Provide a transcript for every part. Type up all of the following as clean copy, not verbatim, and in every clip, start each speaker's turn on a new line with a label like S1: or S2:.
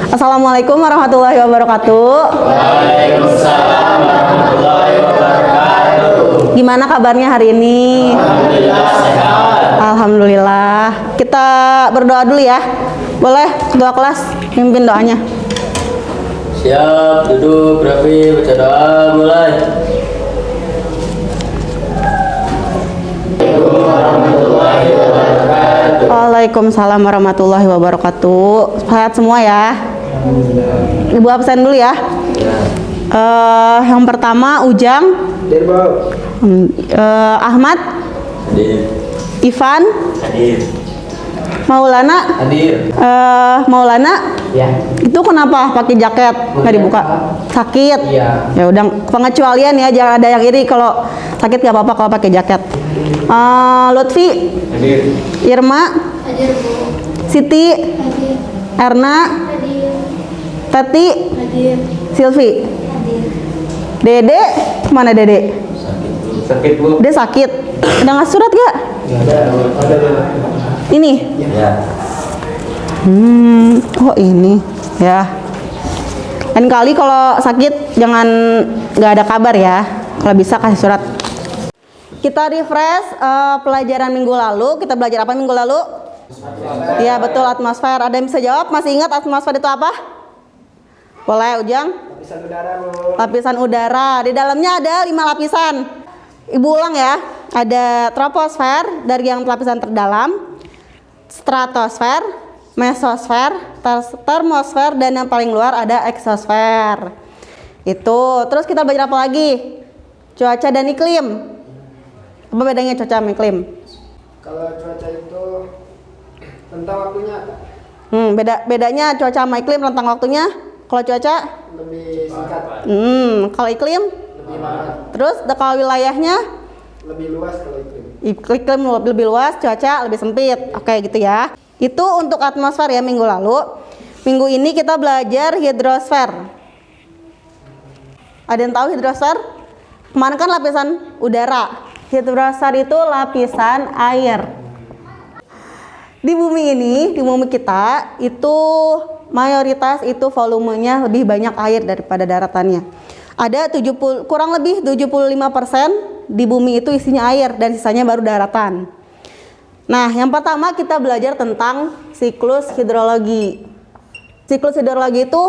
S1: Assalamualaikum warahmatullahi wabarakatuh.
S2: Waalaikumsalam warahmatullahi wabarakatuh.
S1: Gimana kabarnya hari ini?
S2: Alhamdulillah sehat.
S1: Alhamdulillah. Kita berdoa dulu ya. Boleh ketua kelas pimpin doanya.
S2: Siap, duduk, rapi, baca doa, mulai. Warahmatullahi wabarakatuh.
S1: Waalaikumsalam warahmatullahi wabarakatuh. Sehat semua ya. Ibu absen dulu ya. Yang pertama Ujang, Ahmad,
S2: Hadir.
S1: Ivan,
S2: Hadir.
S1: Maulana.
S2: Hadir.
S1: Maulana,
S2: Ya.
S1: itu kenapa pakai jaket nggak dibuka? Sakit.
S2: Iya.
S1: Ya udah, pengecualian ya, jangan ada yang iri kalau sakit nggak apa-apa kalau pakai jaket. Lutfi,
S2: Hadir.
S1: Irma,
S3: Hadir Bu.
S1: Siti,
S3: Hadir.
S1: Erna,
S3: Hadir.
S1: Teti,
S3: Hadir.
S1: Silvi,
S3: Hadir.
S1: Dede, mana Dede?
S2: Sakit, Bu.
S1: Dia sakit. Udah nggak surat gak?
S2: Ada.
S1: Ini.
S2: Ya.
S1: Oh ini ya. Lain kali kalau sakit jangan nggak ada kabar ya. Kalau bisa kasih surat. Kita refresh pelajaran minggu lalu. Kita belajar apa minggu lalu? Iya betul, atmosfer. Ada yang bisa jawab? Masih ingat atmosfer itu apa? Boleh Ujang?
S4: Lapisan udara, Bu.
S1: Lapisan udara. Di dalamnya ada 5 lapisan. Ibu ulang ya. Ada troposfer dari yang lapisan terdalam, stratosfer, mesosfer, termosfer, dan yang paling luar ada eksosfer. Itu. Terus kita belajar apa lagi? Cuaca dan iklim. Apa bedanya cuaca sama iklim?
S4: Kalau cuaca itu rentang waktunya
S1: Bedanya cuaca sama iklim rentang waktunya. Kalau cuaca,
S4: lebih singkat,
S1: kalau iklim,
S4: lebih lama,
S1: terus kalau wilayahnya,
S4: lebih luas kalau iklim.
S1: iklim lebih luas, cuaca lebih sempit. Oke gitu ya. Itu untuk atmosfer ya minggu lalu. Minggu ini kita belajar hidrosfer. Ada yang tahu hidrosfer? Kemarin kan lapisan udara. Hidrosfer itu lapisan air. Di bumi ini, di bumi kita itu mayoritas itu volumenya lebih banyak air daripada daratannya. Ada kurang lebih 75% di bumi itu isinya air dan sisanya baru daratan. Nah, yang pertama kita belajar tentang siklus hidrologi. Siklus hidrologi itu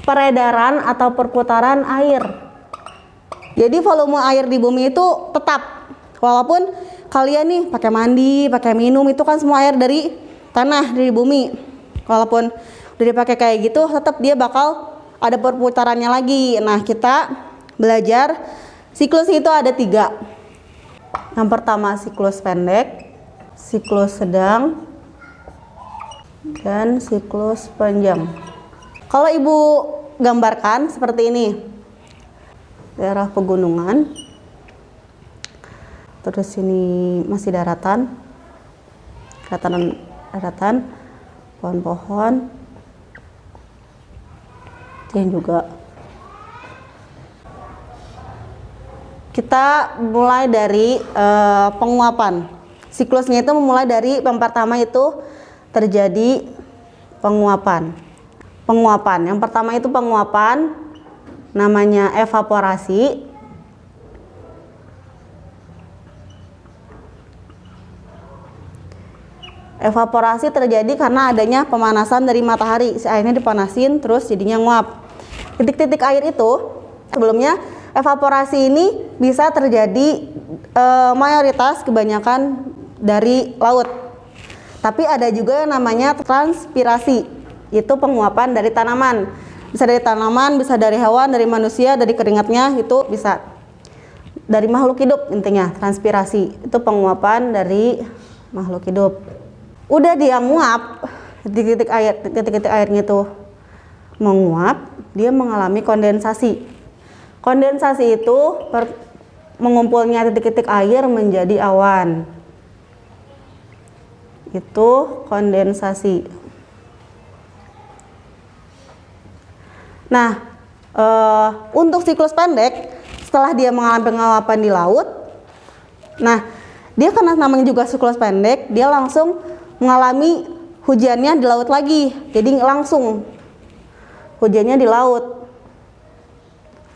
S1: peredaran atau perputaran air. Jadi volume air di bumi itu tetap. Walaupun kalian nih pakai mandi, pakai minum, itu kan semua air dari tanah, dari bumi. Walaupun udah dipakai kayak gitu, tetap dia bakal ada perputarannya lagi. Nah, kita belajar siklus itu ada 3. Yang pertama siklus pendek, siklus sedang, dan siklus panjang. Kalau ibu gambarkan seperti ini, daerah pegunungan, terus ini masih daratan, daratan, pohon-pohon, yang juga. Kita mulai dari penguapan. Siklusnya itu memulai dari yang pertama itu terjadi penguapan. Yang pertama itu penguapan, namanya evaporasi. Evaporasi terjadi karena adanya pemanasan dari matahari. Si airnya dipanasin terus jadinya nguap. Titik-titik air itu sebelumnya evaporasi ini bisa terjadi mayoritas kebanyakan dari laut. Tapi ada juga yang namanya transpirasi. Itu penguapan dari tanaman. Bisa dari tanaman, bisa dari hewan, dari manusia, dari keringatnya, itu bisa. Dari makhluk hidup intinya, transpirasi. Itu penguapan dari makhluk hidup. Udah dia nguap, titik-titik airnya itu menguap, dia mengalami kondensasi. Kondensasi itu mengumpulnya titik-titik air menjadi awan. Itu kondensasi. Nah, untuk siklus pendek, setelah dia mengalami penguapan di laut, nah dia karena namanya juga siklus pendek, dia langsung mengalami hujannya di laut lagi. Jadi langsung hujannya di laut.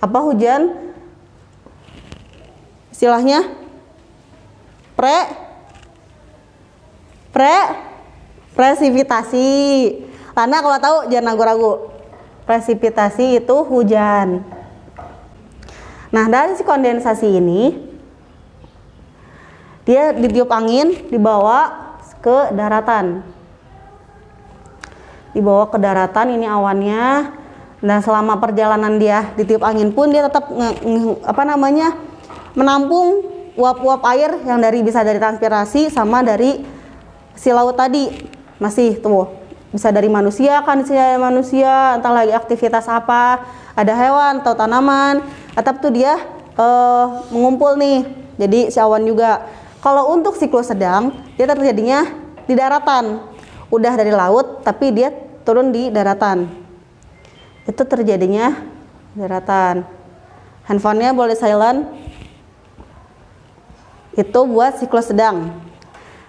S1: Apa hujan? Istilahnya presipitasi. Karena kalau tahu jangan ragu-ragu. Presipitasi itu hujan. Nah, dari si kondensasi ini dia ditiup angin, dibawa ke daratan. Dibawa ke daratan ini awannya. Dan selama perjalanan dia ditiup angin pun dia tetap menampung uap-uap air yang bisa dari transpirasi sama dari si laut tadi. Masih tuh bisa dari manusia, entah lagi aktivitas apa, ada hewan atau tanaman, atau tuh dia mengumpul nih. Jadi si awan juga. Kalau untuk siklus sedang dia terjadinya di daratan. Udah dari laut tapi dia turun di daratan. Itu terjadinya daratan. Handphonenya boleh silent. Itu buat siklus sedang.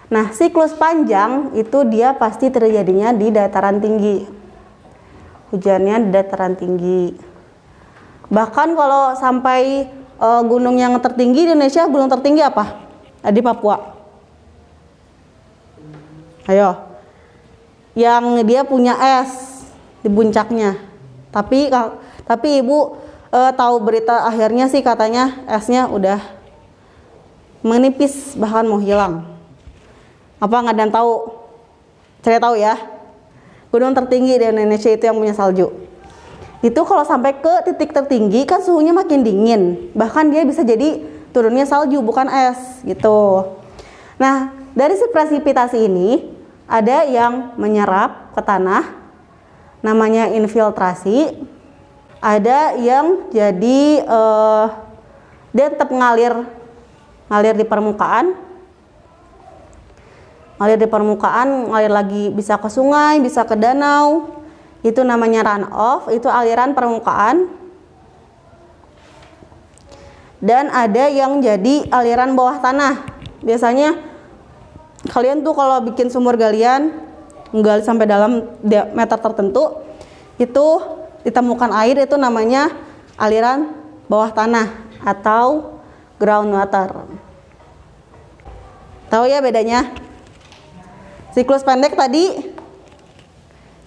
S1: Nah, siklus panjang itu dia pasti terjadinya di dataran tinggi. Hujannya di dataran tinggi. Bahkan kalau sampai gunung yang tertinggi di Indonesia, gunung tertinggi apa? Di Papua. Ayo. Yang dia punya es di puncaknya. Tapi Ibu tahu berita akhirnya sih katanya esnya udah menipis bahkan mau hilang. Apa nggak ada yang tahu? Saya tahu ya. Gunung tertinggi di Indonesia itu yang punya salju. Itu kalau sampai ke titik tertinggi kan suhunya makin dingin. Bahkan dia bisa jadi turunnya salju bukan es gitu. Nah, dari si presipitasi ini ada yang menyerap ke tanah namanya infiltrasi. Ada yang jadi dia tetap ngalir di permukaan. Ngalir lagi bisa ke sungai, bisa ke danau. Itu namanya runoff, itu aliran permukaan. Dan ada yang jadi aliran bawah tanah. Biasanya kalian tuh kalau bikin sumur galian, menggali sampai dalam diameter tertentu, itu ditemukan air, itu namanya aliran bawah tanah atau groundwater. Tahu ya bedanya? Siklus pendek tadi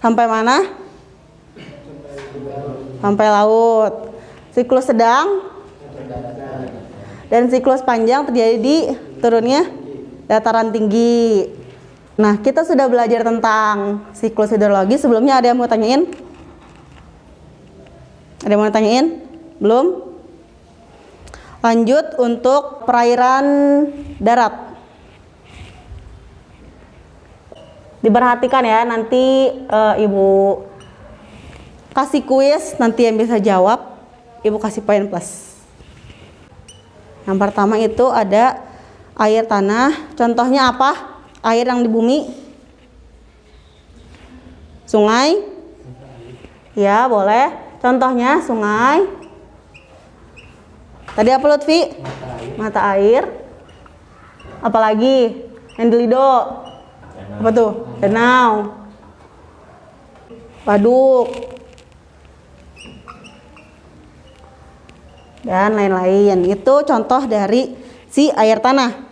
S1: sampai mana? Sampai laut. Siklus sedang dan siklus panjang terjadi di turunnya dataran tinggi. Nah, kita sudah belajar tentang siklus hidrologi. Sebelumnya ada yang mau tanyain? Ada yang mau tanyain? Belum? Lanjut untuk perairan darat. Diperhatikan ya, nanti Ibu kasih kuis, nanti yang bisa jawab Ibu kasih poin plus. Yang pertama itu ada air tanah. Contohnya apa? Air yang di bumi? Sungai? Ya, boleh. Contohnya sungai. Tadi apa Lutfi? Mata air. Apalagi? Yang di Lido? Apa tuh? Danau, waduk, dan lain-lain. Itu contoh dari si air tanah.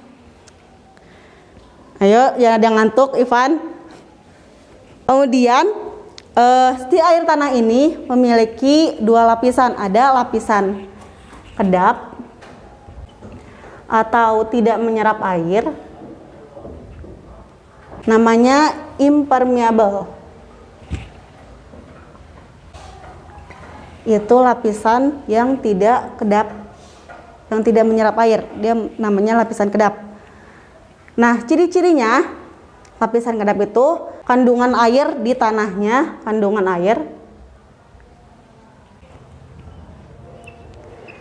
S1: Ayo, jangan ada yang ngantuk, Ivan. Kemudian si air tanah ini memiliki dua lapisan. Ada lapisan kedap atau tidak menyerap air, namanya impermeable. Itu lapisan yang tidak kedap, yang tidak menyerap air. Dia namanya lapisan kedap. Nah, ciri-cirinya lapisan kedap itu kandungan air di tanahnya, kandungan air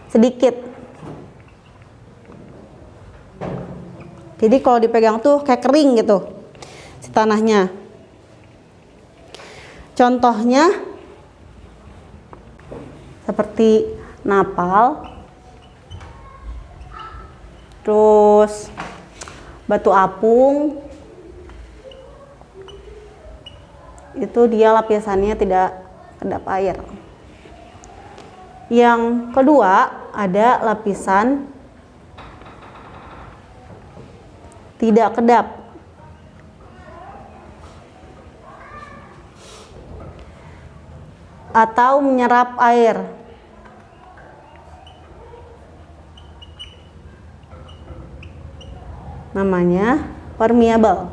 S1: sedikit. Jadi kalau dipegang tuh kayak kering gitu si tanahnya. Contohnya seperti napal, terus batu apung, itu dia lapisannya tidak kedap air. Yang kedua ada lapisan tidak kedap. Atau menyerap air. Namanya permeable.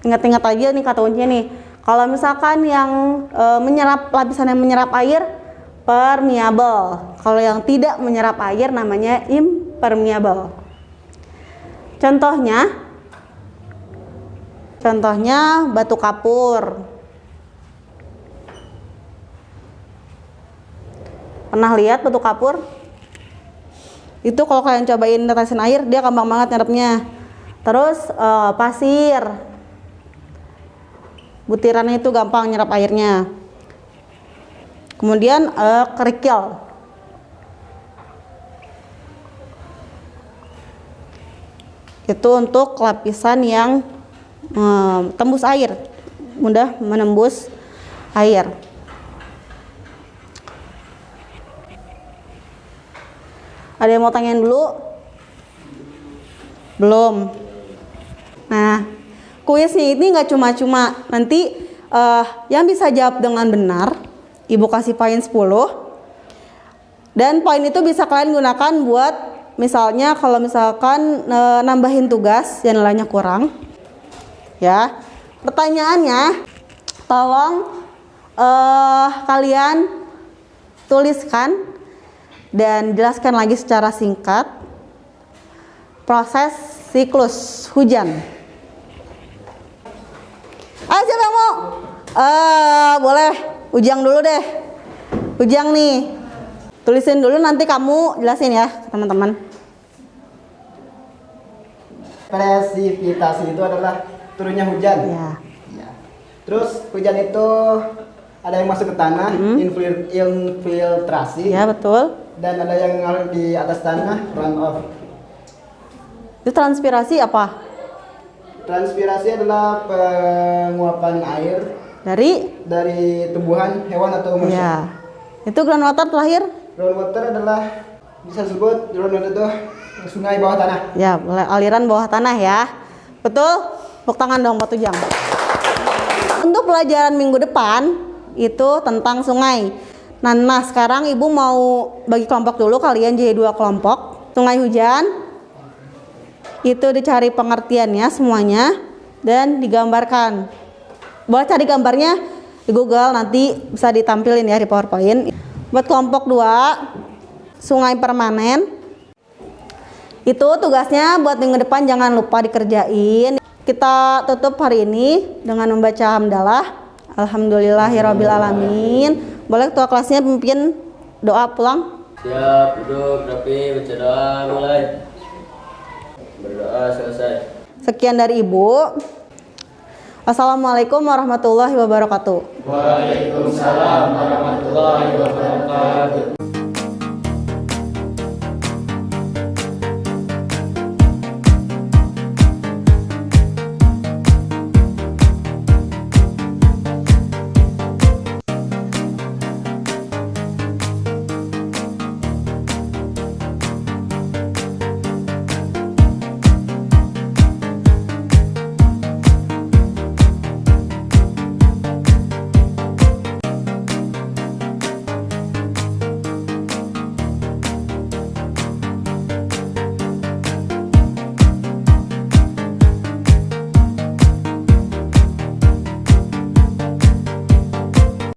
S1: Ingat-ingat aja nih kata kuncinya nih. Kalau misalkan yang lapisan yang menyerap air permeable. Kalau yang tidak menyerap air namanya impermeable. Contohnya batu kapur. Pernah lihat batu kapur? Itu kalau kalian cobain netesin air, dia gampang banget nyerapnya. Terus pasir. Butirannya itu gampang nyerap airnya. Kemudian kerikil. Itu untuk lapisan yang tembus air, mudah menembus air. Ada yang mau tanyain dulu? Belum. Nah, kuisnya ini nggak cuma-cuma. Nanti yang bisa jawab dengan benar, Ibu kasih poin 10. Dan poin itu bisa kalian gunakan buat misalnya kalau misalkan nambahin tugas yang nilainya kurang. Ya, pertanyaannya tolong kalian tuliskan dan jelaskan lagi secara singkat proses siklus hujan. Ayo siapa yang mau? Boleh, Ujang dulu deh. Ujang nih, tulisin dulu nanti kamu jelasin ya teman-teman.
S4: Presipitasi itu adalah turunnya hujan.
S1: Ya.
S4: Ya. Terus hujan itu ada yang masuk ke tanah, infiltrasi.
S1: Ya, betul.
S4: Dan ada yang ngalir di atas tanah, runoff.
S1: Itu transpirasi apa?
S4: Transpirasi adalah penguapan air dari tumbuhan, hewan atau manusia.
S1: Ya. Itu groundwater terakhir?
S4: Groundwater adalah bisa disebut groundwater itu sungai bawah tanah.
S1: Ya, aliran bawah tanah ya. Betul? Tepuk tangan dong buat Ujang. Untuk pelajaran minggu depan itu tentang sungai. Nah, sekarang Ibu mau bagi kelompok dulu, kalian jadi 2 kelompok. Sungai hujan itu dicari pengertiannya semuanya dan digambarkan. Boleh cari gambarnya di Google, nanti bisa ditampilin ya di PowerPoint. Buat kelompok 2, sungai permanen. Itu tugasnya buat minggu depan jangan lupa dikerjain. Kita tutup hari ini dengan membaca hamdalah. Alhamdulillahirrabbilalamin. Boleh ketua kelasnya pimpin doa pulang?
S2: Siap, duduk, rapi, baca doa, mulai. Berdoa selesai.
S1: Sekian dari Ibu. Assalamualaikum warahmatullahi wabarakatuh.
S2: Waalaikumsalam warahmatullahi wabarakatuh.